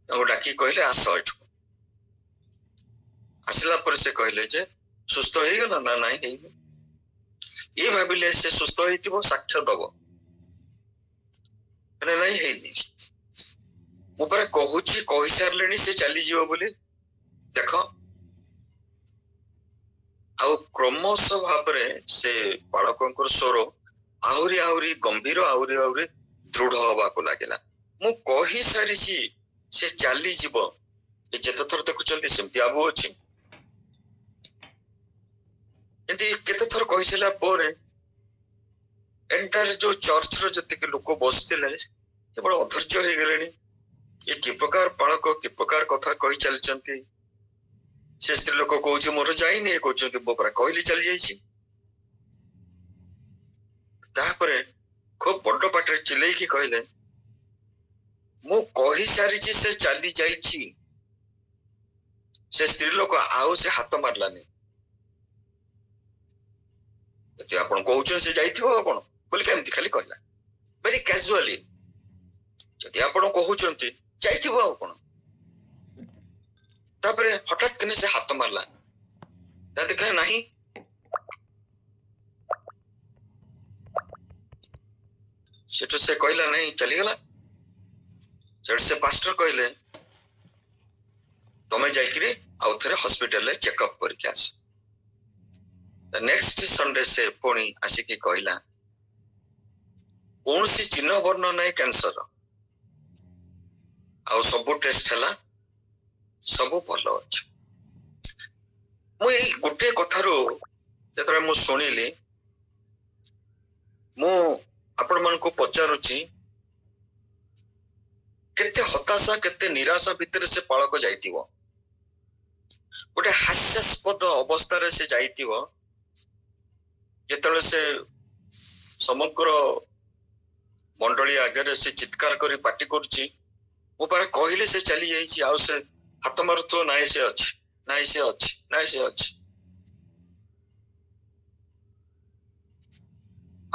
ତାଙ୍କୁ ଡାକିକି କହିଲେ ଆସ ଏଠୁ। ଆସିଲା ପରେ ସେ କହିଲେ ଯେ ସୁସ୍ଥ ହେଇଗଲା ନା ନାଇଁ ହେଇନି। ଇଏ ଭାବିଲେ ସେ ସୁସ୍ଥ ହେଇଥିବ, ସାକ୍ଷ୍ୟ ଦବ, ନାଇଁ ହେଇନି। ମୁଁ ପରା କହୁଛି, କହିସାରିଲେଣି ସେ ଚାଲିଯିବ ବୋଲି। ଦେଖ, ଆଉ କ୍ରମଶଃ ଭାବରେ ସେ ବାଳକଙ୍କର ସ୍ୱର ଆହୁରି ଆହୁରି ଗମ୍ଭୀର, ଆହୁରି ଆହୁରି ଦୃଢ ହବାକୁ ଲାଗିଲା। ମୁଁ କହିସାରିଛି ସେ ଚାଲିଯିବ। ଏ ଯେତେ ଥର ଦେଖୁଛନ୍ତି ସେମିତି ଆବୁ ଅଛି। ଏମିତି କେତେ ଥର କହିସାରିଲା ପରେ ଏଣ୍ଟାର ଯୋଉ ଚର୍ଚ୍ଚର ଯେତିକି ଲୋକ ବସିଥିଲେ କେବଳ ଅଧୈର୍ଯ୍ୟ ହେଇଗଲେଣି। ଏ କି ପ୍ରକାର ବାଳକ, କି ପ୍ରକାର କଥା କହି ଚାଲିଛନ୍ତି। ସେ ସ୍ତ୍ରୀ ଲୋକ କହୁଛି ମୋର ଯାଇନି, ଏ କହୁଛନ୍ତି ମୋ ପରା କହିଲି ଚାଲି ଯାଇଛି। ତାପରେ ଖୁବ ବଡ ପାଟିରେ ଚିଲେଇକି କହିଲେ, ମୁଁ କହିସାରିଛି ସେ ଚାଲି ଯାଇଛି। ସେ ସ୍ତ୍ରୀ ଲୋକ ଆଉ ସେ ହାତ ମାରିଲାନି। ଯଦି ଆପଣ କହୁଛନ୍ତି ସେ ଯାଇଥିବ ଆଉ କଣ ବୋଲି କେମିତି ଖାଲି କହିଲା, ଭେରି କ୍ୟାଜୁଆଲି। ଯଦି ଆପଣ କହୁଛନ୍ତି ଯାଇଥିବ ଆଉ କଣ। ତାପରେ ହଠାତ୍ କିନା ସେ ହାତ ମାରିଲା, ତା ଦେଖିଲେ ନାହିଁ। ସେଠୁ ସେ କହିଲା ନାହିଁ, ଚାଲିଗଲା। ସେଠୁ ସେ ପାଷ୍ଟର କହିଲେ, ତମେ ଯାଇକିରି ଆଉ ଥରେ ହସ୍ପିଟାଲରେ ଚେକଅପ୍ କରିକି ଆସ। ନେକ୍ସଟ ସଣ୍ଡେ ସେ ପୁଣି ଆସିକି କହିଲା, କୌଣସି ଚିହ୍ନ ବର୍ଣ୍ଣ ନାହିଁ କ୍ୟାନ୍ସର, ଆଉ ସବୁ ଟେଷ୍ଟ ହେଲା, ସବୁ ଭଲ ଅଛି। ମୁଁ ଏଇ ଗୋଟିଏ କଥାରୁ ଯେତେବେଳେ ମୁଁ ଶୁଣିଲି, ମୁଁ ଆପଣ ମାନଙ୍କୁ ପଚାରୁଛି, କେତେ ହତାଶା, କେତେ ନିରାଶା ଭିତରେ ସେ ବାଳକ ଯାଇଥିବ। ଗୋଟେ ହାସ୍ୟାସ୍ପଦ ଅବସ୍ଥାରେ ସେ ଯାଇଥିବ। ଯେତେବେଳେ ସେ ସମଗ୍ର ମଣ୍ଡଳୀ ଆଗରେ ସେ ଚିତ୍କାର କରି ପାଟି କରୁଛି, ମୁଁ ପରା କହିଲେ ସେ ଚାଲି ଯାଇଛି, ଆଉ ସେ ହାତ ମାରୁଥିବ, ନାଇଁ ସେ ଅଛି, ନାଇଁ ସେ ଅଛି, ନାଇଁ ସେ ଅଛି।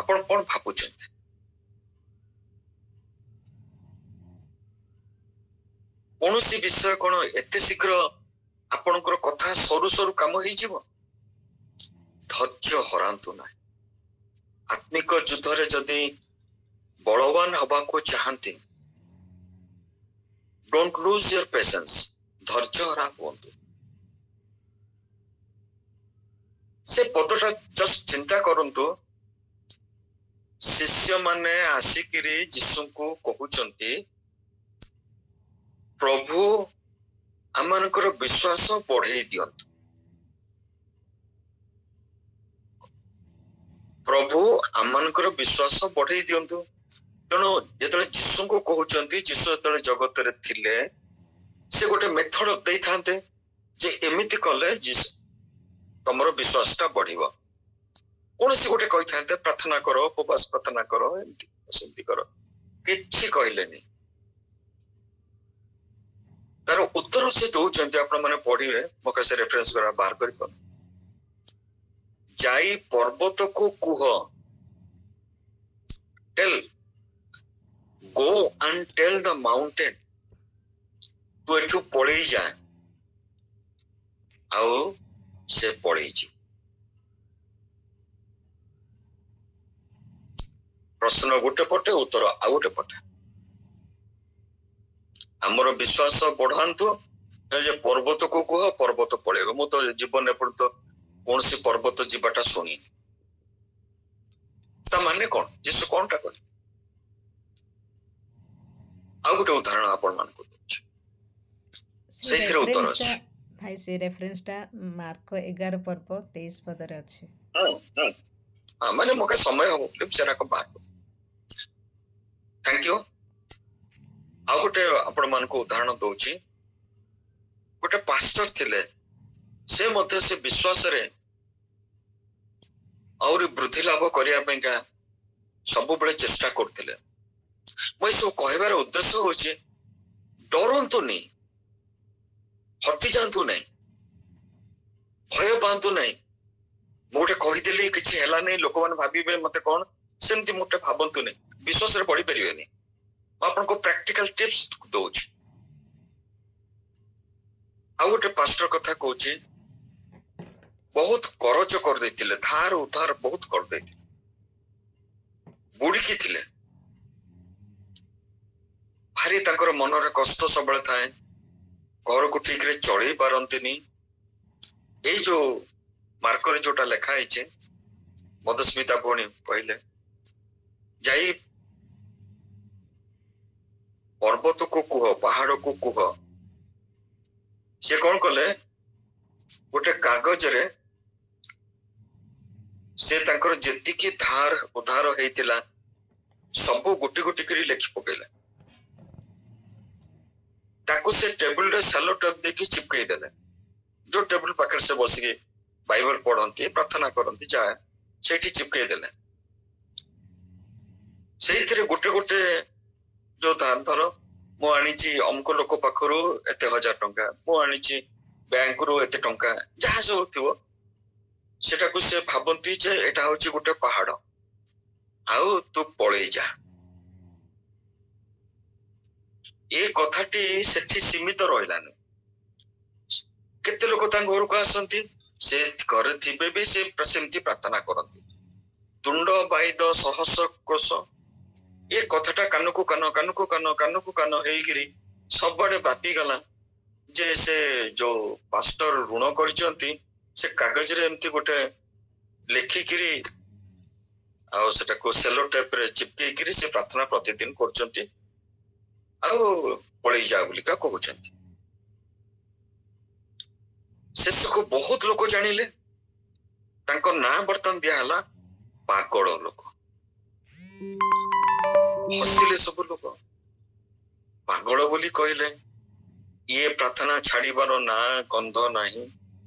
ଆପଣ କଣ ଭାବୁଛନ୍ତି? କୌଣସି ବିଷୟ କଣ ଏତେ ଶୀଘ୍ର ଆପଣଙ୍କର କଥା ସରୁ ସରୁ କାମ ହେଇଯିବ? ଧୈର୍ଯ୍ୟ ହରାନ୍ତୁ ନାହିଁ। ଆତ୍ମିକ ଯୁଦ୍ଧରେ ଯଦି ବଳବାନ ହବାକୁ ଚାହାନ୍ତି, ଡୋଣ୍ଟ ଲୁଜ ୟୋର ପେସେନ୍ସ, ଧୈର୍ଯ୍ୟ ହରା ହୁଅନ୍ତୁ। ସେ ପଦଟା ଜଷ୍ଟ ଚିନ୍ତା କରନ୍ତୁ। ଶିଷ୍ୟମାନେ ଆସିକିରି ଯୀଶୁଙ୍କୁ କହୁଛନ୍ତି, ପ୍ରଭୁ ଆମମାନଙ୍କର ବିଶ୍ୱାସ ବଢେଇ ଦିଅନ୍ତୁ, ପ୍ରଭୁ ଆମମାନଙ୍କର ବିଶ୍ୱାସ ବଢେଇ ଦିଅନ୍ତୁ। ତେଣୁ ଯେତେବେଳେ ଯୀଶୁଙ୍କୁ କହୁଛନ୍ତି, ଯୀଶୁ ଯେତେବେଳେ ଜଗତରେ ଥିଲେ ସେ ଗୋଟେ ମେଥଡ ଦେଇଥାନ୍ତେ ଯେ ଏମିତି କଲେ ତମର ବିଶ୍ୱାସ ଟା ବଢିବ। କୌଣସି ଗୋଟେ କହିଥାନ୍ତେ ପ୍ରାର୍ଥନା କର, ଉପବାସ ପ୍ରାର୍ଥନା କର, ଏମିତି ସେମିତି କର। କିଛି କହିଲେନି। ତାର ଉତ୍ତର ସେ ଦଉଛନ୍ତି, ଆପଣ ମାନେ ପଢିବେ, ମୋ କାছে ରେଫରେନ୍ସ କରା ବାହାର କରିପାରୁ। ଯାଇ ପର୍ବତକୁ କୁହ, tail, go and tell the mountain, ତୁ ଏଠୁ ପଳେଇ ଯା, ଆଉ ସେ ପଳେଇଛି। ପ୍ରଶ୍ନ ଗୋଟେ ପଟେ, ଉତ୍ତର ଆଉ ଗୋଟେ ପଟେ। ଆମର ବିଶ୍ୱାସ ବଢାନ୍ତୁ ଯେ ପର୍ବତକୁ କୁହ, ପର୍ବତ ପଳେଇବ। ମୁଁ ତ ଜୀବନରେ ଏପର୍ଯ୍ୟନ୍ତ କୌଣସି ପର୍ବତ ଯିବାଟା ଶୁଣିନି। ତା ମାନେ କଣ? ଯୀଶୁ କଣଟା କହିଲେ? ଆଉ ଗୋଟେ ଉଦାହରଣ ଆପଣ ମାନଙ୍କୁ ଦଉଛି, ସେଇଥିରେ ଉତ୍ତର ଅଛି। ଭାଇ ସେ ରେଫରେନ୍ସଟା ମାର୍କ 11 ପର୍ବ 23 ପଦରେ ଅଛି। ମାନେ ମୋ କାছে ସମୟ ହବ ସେରାକ ବାହାର। Thank you. ଆଉ ଗୋଟେ ଆପଣ ମାନଙ୍କୁ ଉଦାହରଣ ଦଉଛି, गोटे पास्टर थिले से मध्य से विश्वास रे और वृद्धि लाभ करिया पेंका सब बेले चेष्टा करथिले। मैं सब कहबार उद्देश्य होछि डरंतु नहीं, हटी जातु नहीं, भय पातु नहीं। मोटे कहीदेली किसी हैला नहीं, लोक मैंने भाविबे मते कौन सेमती मोटे भावंतु नहीं, विश्वास रे बढ़ी परिबेनी। आपन को प्रैक्टिकल टिप्स दोछि। आ गोटे पास्टर कथा कहछि, बहुत करज कर देथिले, धार उधार बहुत कर देथिले, बुड़ीकी थिले, भारी ताकर मनरे कष्ट सबले थाए, घर को ठीक रे चढ़ई पारंतिनी। एई जो मार्करे जोटा लेखा है मधुस्मिता भौणी कहले जाई पर्वत को कुह, पहाड़ को कुह। से कौन कले गोटे कागज रे से तांकर जेतिकी धार उधार हेतिला सब गोटी गोटी करी लिखि पकेला। ताकू से टेबल रे सेलो टेप देखि चिपकई देले। जो टेबल पाखे से बसिके बाइबल पढ़ती, प्रार्थना करती, जा सेठी चिपकई देले। सेइथिरे गोटे गोटे जो धार धर मु आनीची अमको लोक पाखरु एते 1000 टंका, मु आनीची बैंक रु एते टंका, जहा सब थिवो सेटा को से भाबंती जे एटा होची गोटे पहाड़, आउ तू पळेई जा। ए कथाटी सेठी सीमित रहिलानी। केते लोक तां घर को आसंती, से घर थिबे भी से सेमती प्रार्थना करती, तुंड बाइद सहस कोश। ये कथाटा कानकु कान कानकु कान कानकु कान हेगिरी सबडे बापी गला जे से जो पास्टर ऋण करचंती से कागज रे एमती गोटे लेखिकिरी आ सेटा को सेलो टेप रे चिपके किरी से प्रार्थना प्रतिदिन करचंती आ पळेई जा बोलिका कहउचंती। शेष को बहुत लोक जानिले, तांको ना बर्तन दिया हला पागल लोक। हसिले सब लोक, पागल बोली कहले। ये प्रार्थना छाड़ीबार ना गंध नाही,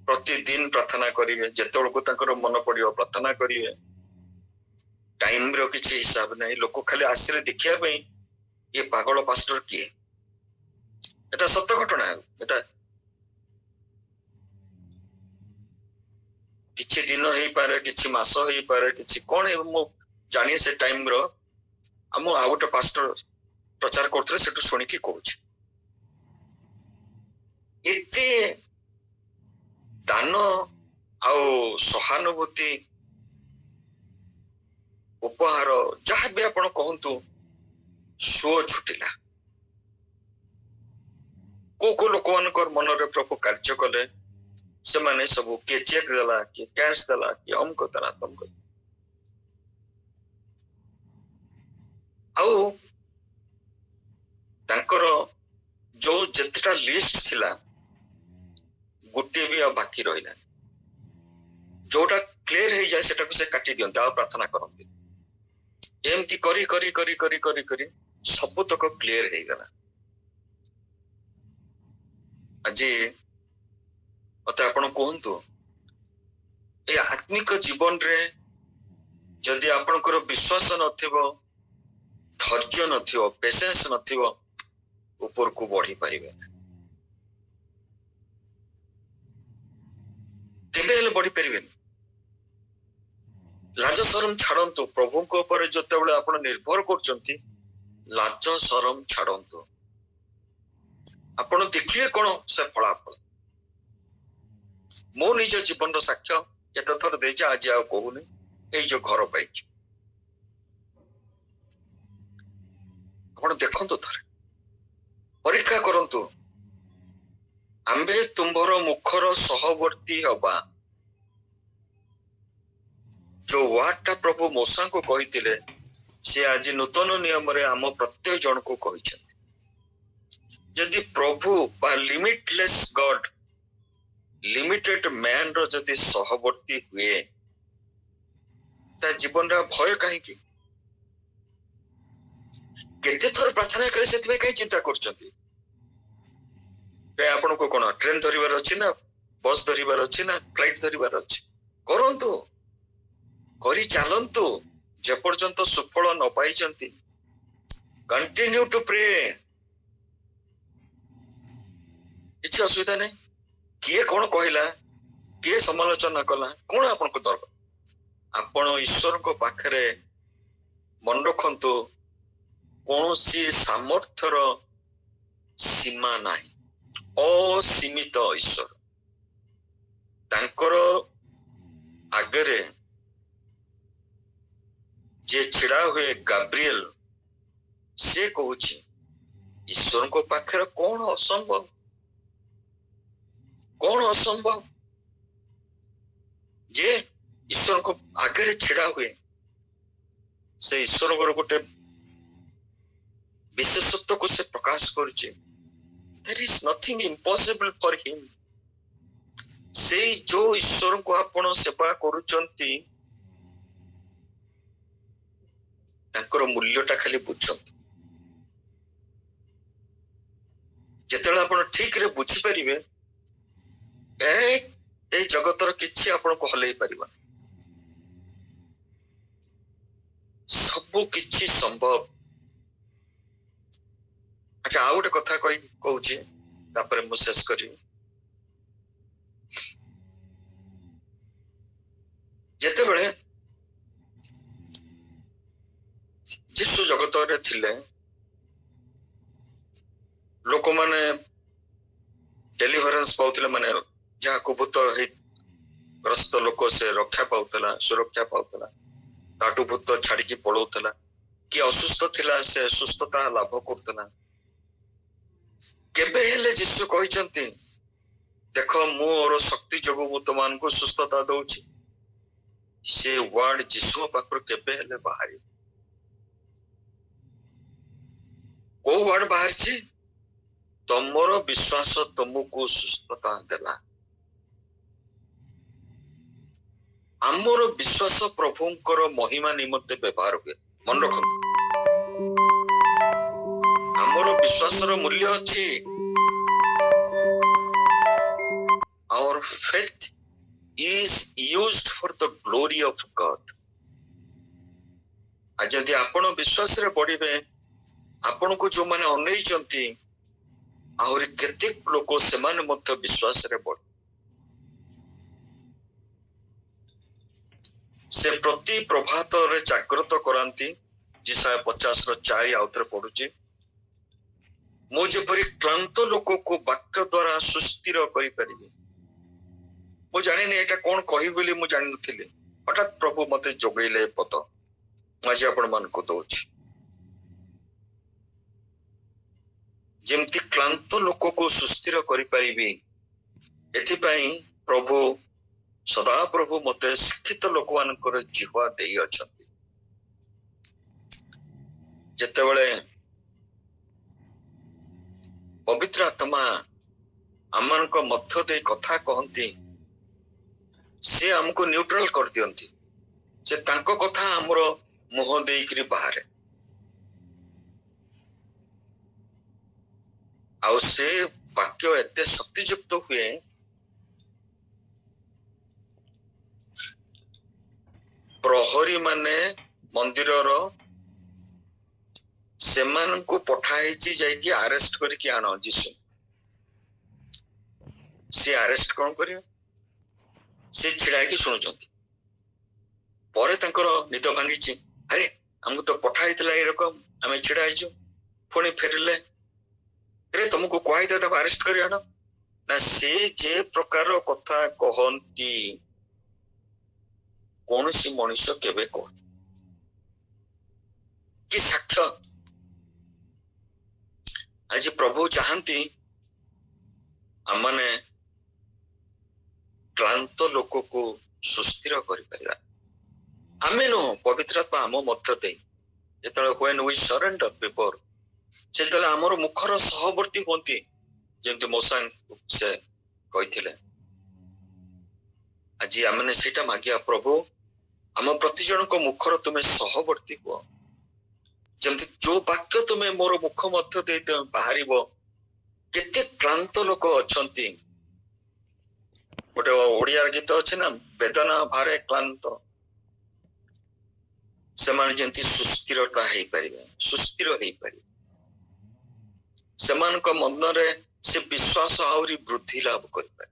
प्रतिदिन प्रार्थना करिवे, जेतेबेल को तांकर मन पड़ियो प्रार्थना करिवे। टाइम रो किछि हिसाब नाही, लोक खाली आसिरे देखिया पई ये पागल पास्टर किए। एटा सत्य घटना, एटा किछि दिन हेई पारे, किछि मास हेई पारे, किछि कोन हे मो जानि से टाइम रो हम आ गोटे पास्टर प्रचार करथले सेटु सुनि कि कहूछ। एते दान आउ सहानुभूति उपहार जहाँ भी आपण कहंतु सो छुटिला। को लोक मानकर मन रे प्रभु कार्य कले, से माने सब के चेक देला, के कैश देला, के अमको देला तमको। आउ तांकर जो जेतटा लिस्ट थिला गोटे भी आ बाकी रहिला। जोटा क्लियर हे जाय सेटा को से काटी दियंता आ प्रार्थना करंती। एमती करी करी करी करी करी करी सब तक क्लियर हे गला। আজি मते आपण कहंतु ए आत्मिक जीवन रे जदि आपनकर विश्वास नथिबो, धैर्य नथिबो, पेशेंस नथिबो, ऊपर को बढ़ी पारिबे ना। केबे हेले बढ़ी पारिबे ना। लाज शरम छाड़ंतु, प्रभु को ऊपर जतेबेले आपण निर्भर करचंती, लाज शरम छाड़ंतु। आपण देखिए कोन से फलाफल। मो निज जीवन रो साक्ष्य एत थर देजा आज आ कहूनी। ए जो घर पाइछ आपण देखंतु, थरे परीक्षा करंतु। आंबे तुम्भर मुखर सहवर्ती हबा, जो वार्ता प्रभु मूसा को कहिथिले से आज नूतन नियम रे आम प्रत्येक जन को कहिछन। यदि प्रभु बा लिमिटलेस गॉड लिमिटेड मैन रो जदि सहवर्ती हुए ता जीवन रा भय काहे की। केते थर प्रार्थना करे सेतबे काहे चिंता करचंती। ଆପଣଙ୍କୁ କଣ ଟ୍ରେन ଧରିବାର ଅଛି ନା ବସ୍ ଧରିବାର ଅଛି ନା ଫ୍ଲାଇଟ୍ ଧରିବାର ଅଛି, କରନ୍ତୁ, କରି ଚାଲନ୍ତୁ ଯେପର୍ଯ୍ୟନ୍ତ ସୁଫଳ ନ ପାଇଛନ୍ତି। କଣ୍ଟିନ୍ୟୁ ଟୁ ପ୍ରେ, କିଛି ଅସୁବିଧା ନାହିଁ। କିଏ କଣ କହିଲା, କିଏ ସମାଲୋଚନା କଲା, କଣ ଆପଣଙ୍କୁ ଦରକାର? ଆପଣ ଈଶ୍ୱରଙ୍କ ପାଖରେ ମନେ ରଖନ୍ତୁ, କୌଣସି ସାମର୍ଥ୍ୟର ସୀମା ନାହିଁ। ଅସୀମିତ ଈଶ୍ୱର, ତାଙ୍କର ଆଗରେ ଯେ ଛିଡା ହୁଏ ଗାବ୍ରିଏଲ, ସେ କହୁଛି ଈଶ୍ୱରଙ୍କ ପାଖରେ କଣ ଅସମ୍ଭବ, କଣ ଅସମ୍ଭବ? ଯେ ଈଶ୍ୱରଙ୍କ ଆଗରେ ଛିଡା ହୁଏ, ସେ ଈଶ୍ୱରଙ୍କର ଗୋଟେ ବିଶେଷତ୍ୱକୁ ସେ ପ୍ରକାଶ କରୁଛି। There is nothing impossible for him. ସେଇ ଯୋଉ ଈଶ୍ୱରଙ୍କୁ ଆପଣ ସେବା କରୁଛନ୍ତି, ତାଙ୍କର ମୂଲ୍ୟଟା ଖାଲି ବୁଝନ୍ତୁ। ଯେତେବେଳେ ଆପଣ ଠିକରେ ବୁଝିପାରିବେ, ଏଇ ଜଗତର କିଛି ଆପଣଙ୍କୁ ହଲେଇ ପାରିବନି, ସବୁ କିଛି ସମ୍ଭବ। ଆଚ୍ଛା, ଆଉ ଗୋଟେ କଥା କହୁଛି, ତାପରେ ମୁଁ ଶେଷ କରିବି। ଯେତେବେଳେ ଯୀଶୁ ଜଗତରେ ଥିଲେ, ଲୋକମାନେ ଡେଲିଭରାନ୍ସ ପାଉଥିଲେ, ମାନେ ଯାହାକୁ ଭୂତ ଗ୍ରସ୍ତ ଲୋକ ସେ ରକ୍ଷା ପାଉଥିଲା, ସୁରକ୍ଷା ପାଉଥିଲା, ତାଠୁ ଭୂତ ଛାଡିକି ପଳଉଥିଲା। କିଏ ଅସୁସ୍ଥ ଥିଲା, ସେ ସୁସ୍ଥତା ଲାଭ କରୁଥିଲା। କେବେ ହେଲେ ଯୀଶୁ କହିଛନ୍ତି, ଦେଖ ମୋର ଶକ୍ତି ଯୋଗୁଁ ମୁଁ ତୁମମାନଙ୍କୁ ସୁସ୍ଥତା ଦଉଛି? ସେ ୱାର୍ଡ ଯୀଶୁଙ୍କ ପାଖରୁ କେବେ ହେଲେ ବାହାରିବ? କୋଉ ୱାର୍ଡ ବାହାରିଛି? ତମର ବିଶ୍ୱାସ ତୁମକୁ ସୁସ୍ଥତା ଦେଲା। ଆମର ବିଶ୍ୱାସ ପ୍ରଭୁଙ୍କର ମହିମା ନିମନ୍ତେ ବ୍ୟବହାର ହୁଏ, ମନେ ରଖନ୍ତୁ। ଆମର ବିଶ୍ୱାସର ମୂଲ୍ୟ ଅଛି। Our faith is used for the glory of God. ଆଉ ଯଦି ଆପଣ ବିଶ୍ୱାସରେ ବଢିବେ, ଆପଣଙ୍କୁ ଯୋଉମାନେ ଅନେଇଛନ୍ତି, ଆହୁରି କେତେ ଲୋକ ସେମାନେ ମଧ୍ୟ ବିଶ୍ୱାସରେ ବଢିବେ। ସେ ପ୍ରତି ପ୍ରଭାତରେ ଜାଗ୍ରତ କରାନ୍ତି। ଯେଶାୟା 50:4 ଆଉଥରେ ପଢୁଛି, ମୁଁ ଯେପରି କ୍ଳାନ୍ତ ଲୋକକୁ ବାକ୍ୟ ଦ୍ୱାରା ସୁସ୍ଥିର କରିପାରିବି। ମୁଁ ଜାଣିନି ଏଇଟା କଣ କହିବି ବୋଲି ମୁଁ ଜାଣିନଥିଲି, ହଠାତ୍ ପ୍ରଭୁ ମତେ ଯୋଗେଇଲେ ପଦ, ମୁଁ ଆଜି ଆପଣ ମାନଙ୍କୁ ଦଉଛି। ଯେମିତି କ୍ଳାନ୍ତ ଲୋକକୁ ସୁସ୍ଥିର କରିପାରିବି, ଏଥିପାଇଁ ପ୍ରଭୁ ସଦାପ୍ରଭୁ ମତେ ଶିକ୍ଷିତ ଲୋକମାନଙ୍କର ଜିହ୍ୱା ଦେଇ ଅଛନ୍ତି। ଯେତେବେଳେ ପବିତ୍ର ଆତ୍ମା ଆମମାନଙ୍କ ମଧ୍ୟ ଦେଇ କଥା କହନ୍ତି, ସେ ଆମକୁ ନ୍ୟୁଟ୍ରାଲ କରିଦିଅନ୍ତି। ସେ ତାଙ୍କ କଥା ଆମର ମୁହଁ ଦେଇକିରି ବାହାରେ, ଆଉ ସେ ବାକ୍ୟ ଏତେ ଶକ୍ତିଯୁକ୍ତ ହୁଏ, ପ୍ରହରୀ ମାନେ ମନ୍ଦିରର ସେମାନଙ୍କୁ ପଠା ହେଇଛି ଯାଇକି ଆରେଷ୍ଟ କରିକି ଆଣ ଯୀଶୁ। ସେ ଆରେଷ୍ଟ କଣ କରିବେ? ସେ ଛିଡା ହେଇକି ଶୁଣୁଛନ୍ତି। ପରେ ତାଙ୍କର ନିଦ ଭାଙ୍ଗିଛି, ଆରେ ଆମକୁ ତ ପଠା ହେଇଥିଲା ଏରକମ, ଆମେ ଛିଡା ହେଇଛୁ। ପୁଣି ଫେରିଲେ, ଆରେ ତମକୁ କୁହାହେଇଥିଲା ତାକୁ ଆରେଷ୍ଟ କରି ଆଣ। ନା, ସେ ଯେ ପ୍ରକାର କଥା କହନ୍ତି କୌଣସି ମଣିଷ କେବେ କହନ୍ତି କି ସାକ୍ଷ୍ୟ। ଆଜି ପ୍ରଭୁ ଚାହାନ୍ତି ଆମମାନେ କ୍ଳାନ୍ତ ଲୋକକୁ ସୁସ୍ଥିର କରିପାରିବା। ଆମେ ନୁହଁ, ପବିତ୍ର ଆତ୍ମା ଆମ ମଧ୍ୟ ଦେଇ ଯେତେବେଳେ when we surrender before, ସେତେବେଳେ ଆମର ମୁଖର ସହବର୍ତ୍ତୀ ହୁଅନ୍ତି, ଯେମିତି ମୋସାଙ୍କୁ ସେ କହିଥିଲେ। ଆଜି ଆମେ ସେଇଟା ମାଗିବା, ପ୍ରଭୁ ଆମ ପ୍ରତି ଜଣଙ୍କ ମୁଖର ତୁମେ ସହବର୍ତ୍ତୀ ହୁଅ, ଯେମିତି ଯୋଉ ବାକ୍ୟ ତୁମେ ମୋର ମୁଖ ମଧ୍ୟ ଦେଇ ବାହାରିବ, କେତେ କ୍ଳାନ୍ତ ଲୋକ ଅଛନ୍ତି। ଗୋଟେ ଓଡିଆ ଗୀତ ଅଛି ନା, ବେଦନା ଭାରେ କ୍ଳାନ୍ତ, ସେମାନେ ଯେମିତି ସୁସ୍ଥିରତା ହେଇପାରିବେ, ସୁସ୍ଥିର ହେଇପାରିବେ, ସେମାନଙ୍କ ମନରେ ସେ ବିଶ୍ୱାସ ଆହୁରି ବୃଦ୍ଧି ଲାଭ କରିପାରେ।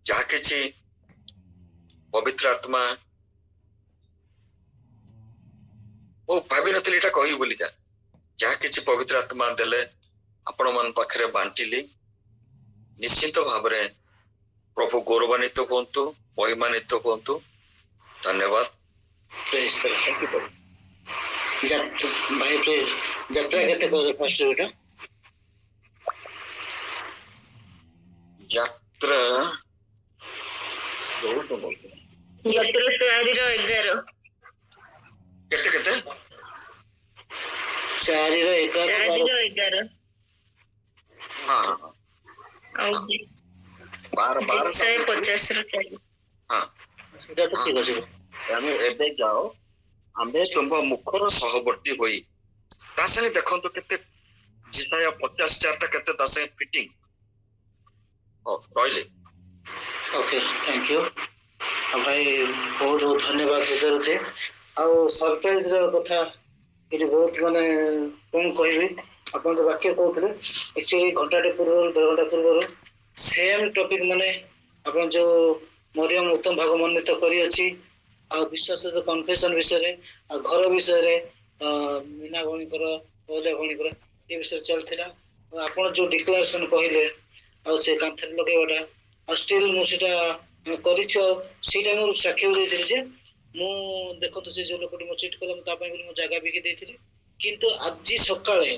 ଯାହା କିଛି ପବିତ୍ର ଆତ୍ମା, ମୁଁ ଭାବିନଥିଲି ଏଇଟା କହିବି ବୋଲିକା, ଯାହା କିଛି ପବିତ୍ର ଆତ୍ମା ଦେଲେ ଆପଣ ମାନଙ୍କ ପାଖରେ ବାଣ୍ଟିଲି। ନିଶ୍ଚିତ ଭାବରେ ପ୍ରଭୁ ଗୌରବାନ୍ୱିତ ହୁଅନ୍ତୁ, ମହିମାନ୍ୱିତ ହୁଅନ୍ତୁ। ଧନ୍ୟବାଦ। Praise the Lord. ଭାଇ ପ୍ଲିଜ ଯାତ୍ରା କେତେ କରେ ଫାଷ୍ଟ ଏଟା? ଯାତ୍ରା ବହୁତ ଭଲ। ଯାତ୍ରା 4:11 କେତେ କେତେ? 4:11 ହଁ ହଁ ଆଉ 12 ହଁ ସେଟା ତ ଠିକ ଅଛି। ଆମେ ଏବେ ଯାଅ, ଆମେ ତୁମ ମୁଖର ସହବର୍ତ୍ତୀ ହୋଇ, ତା ସାଙ୍ଗେ ଦେଖନ୍ତୁ କେତେ ଜିସାୟା 50:4 କେତେ ତା ସାଙ୍ଗେ ଫିଟିଂ। ରହିଲେ। ଓକେ, ଥ୍ୟାଙ୍କ ୟୁ ଭାଇ, ବହୁତ ବହୁତ ଧନ୍ୟବାଦ ହୃଦୟରୁ। ଆଉ ସରପ୍ରାଇଜ ର କଥା ଏଠି ବହୁତ ମାନେ କଣ କହିବି, ଆପଣ ତ ବାକ୍ୟ କହୁଥିଲେ, ଆକ୍ଚୁଆଲି ଘଣ୍ଟାଟେ ପୂର୍ବରୁ 1.5 ଘଣ୍ଟା ପୂର୍ବରୁ ସେମ୍ ଟପିକ ମାନେ ଆପଣ ଯୋଉ ମରିୟମ ଉତ୍ତମ ଭାଗ ମନୋନୀତ କରିଅଛି, ଆଉ ବିଶ୍ୱାସ କନଫେସନ ବିଷୟରେ, ଆଉ ଘର ବିଷୟରେ, ମୀନା ଭଉଣୀଙ୍କର, ପୌଲିଆ ଭଉଣୀଙ୍କର ଏ ବିଷୟରେ ଚାଲିଥିଲା। ଆଉ ଆପଣ ଯୋଉ ଡିକ୍ଲାରେସନ କହିଲେ, ଆଉ ସେ କାନ୍ଥରେ ଲଗେଇବାଟା, ଆଉ ଷ୍ଟିଲ୍ ମୁଁ ସେଟା କରିଛୁ, ଆଉ ସେଇଟା ମୁଁ ସାକ୍ଷ୍ୟ ଦେଇଥିଲି ଯେ ମୁଁ ଦେଖନ୍ତୁ ସେ ଯୋଉ ଲୋକଟି ମୋ ଚିଟ୍ କଲା, ମୁଁ ତା ପାଇଁ ବୋଲି ମୋ ଜାଗା ବିକି ଦେଇଥିଲି। କିନ୍ତୁ ଆଜି ସକାଳେ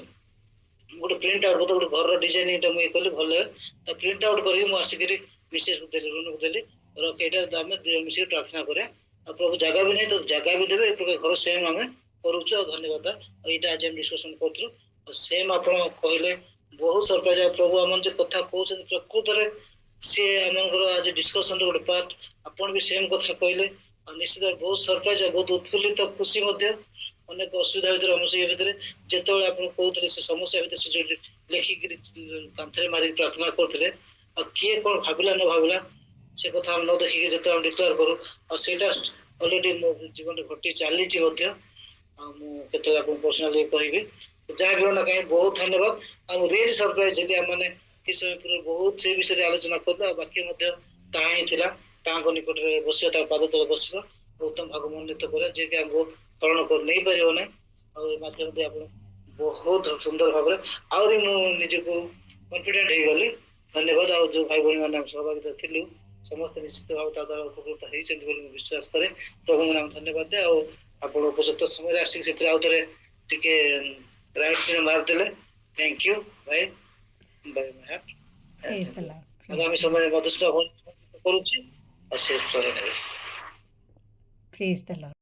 ଗୋଟେ ପ୍ରିଣ୍ଟ ଆଉଟ୍, ଗୋଟେ ଘରର ଡିଜାଇନିଂଟା ମୁଁ ଇଏ କଲି ଭଲ, ତା ପ୍ରିଣ୍ଟ ଆଉଟ୍ କରିକି ମୁଁ ଆସିକିରି ମିସେସକୁ ଦେଲି, ରୁନକୁ ଦେଲି, ରଖ ଏଇଟା ଆମେ ମିଶିକି ପ୍ରାର୍ଥନା କରିବା, ଆଉ ପ୍ରଭୁ ଜାଗା ବି ନାହିଁ ତ ଜାଗା ବି ଦେବେ, ଏ ପ୍ରକାର ଘର ସେମ୍ ଆମେ କରୁଛୁ। ଆଉ ଧନ୍ୟବାଦ। ଆଉ ଏଇଟା ଆଜି ଆମେ ଡିସ୍କସନ କରୁଥିଲୁ, ଆଉ ସେମ୍ ଆପଣ କହିଲେ ବହୁତ ସରପ୍ରାଇଜ। ଆଉ ପ୍ରଭୁ ଆମର ଯେ କଥା କହୁଛନ୍ତି ପ୍ରକୃତରେ ସିଏ ଆମଙ୍କର ଆଜି ଡିସ୍କସନର ଗୋଟେ ପାର୍ଟ। ଆପଣ ବି ସେମ୍ କଥା କହିଲେ, ଆଉ ନିଶ୍ଚିତ ବହୁତ ସରପ୍ରାଇଜ, ଆଉ ବହୁତ ଉତ୍ଫୁଲ୍ଲିତ, ଖୁସି ମଧ୍ୟ। ଅନେକ ଅସୁବିଧା ଭିତରେ, ସମସ୍ୟା ଭିତରେ ଯେତେବେଳେ ଆପଣ କହୁଥିଲେ ସେ ସମସ୍ୟା ଭିତରେ ସେ ଯୋଉ ଲେଖିକିରି କାନ୍ଥରେ ମାରିକି ପ୍ରାର୍ଥନା କରୁଥିଲେ, ଆଉ କିଏ କଣ ଭାବିଲା ନ ଭାବିଲା ସେ କଥା ଆମେ ନ ଦେଖିକି ଯେତେବେଳେ ଆମେ ଡିକ୍ଲେୟାର କରୁ, ଆଉ ସେଇଟା ଅଲରେଡି ମୋ ଜୀବନରେ ଘଟି ଚାଲିଛି ମଧ୍ୟ। ଆଉ ମୁଁ କେତେବେଳେ ଆପଣଙ୍କୁ ପର୍ସନାଲି କହିବି, ଯାହା ବି ହଉ ନା କାହିଁକି ବହୁତ ଧନ୍ୟବାଦ। ଆଉ ମୁଁ ରିଏଲି ସରପ୍ରାଇଜ ହେଲି, ଆମମାନେ କିଛି ସମୟ ପୂର୍ବରୁ ବହୁତ ସେ ବିଷୟରେ ଆଲୋଚନା କଲୁ, ଆଉ ବାକ୍ୟ ମଧ୍ୟ ତାହା ହିଁ ଥିଲା, ତାଙ୍କ ନିକଟରେ ବସିବା, ତାଙ୍କ ପାଦ ତଳେ ବସିବା, ଉତ୍ତମ ଭାଗ ମନୋନୀତ କରିବା, ଯିଏକି ଆମକୁ ପାଳନ କରି ନେଇପାରିବ ନାହିଁ। ଆଉ ଏ ମାଧ୍ୟମ ଦେଇ ଆପଣ ବହୁତ ସୁନ୍ଦର ଭାବରେ ଆହୁରି ମୁଁ ନିଜକୁ କନଫିଡେଣ୍ଟ ହେଇଗଲି। ଧନ୍ୟବାଦ। ଆଉ ଯୋଉ ଭାଇ ଭଉଣୀ ମାନେ ଆମେ ସହଭାଗିତା ଥିଲୁ ସମସ୍ତେ ନିଶ୍ଚିତ ଭାବେ ତା ଦ୍ୱାରା ଉପକୃତ ହେଇଛନ୍ତି ବୋଲି ମୁଁ ବିଶ୍ୱାସ କରେ। ପ୍ରଭୁଙ୍କ ନାମ ଧନ୍ୟବାଦ ଦେ। ଆଉ ଆପଣ ଉପଯୁକ୍ତ ସମୟରେ ଆସିକି ସେଥିରେ ଆଉ ଥରେ ଟିକେ ରାଇଟ୍ ସିନ୍ ମାରିଦେଲେ, ଥ୍ୟାଙ୍କ ୟୁ ଭାଇ। Praise the Lord. Praise ଆଗାମୀ the Lord. ସମୟରେ ମଧୁସ୍ର କରୁଛି, ଆଉ ସେ ଚଳେଇ ନେବେ। Praise the Lord.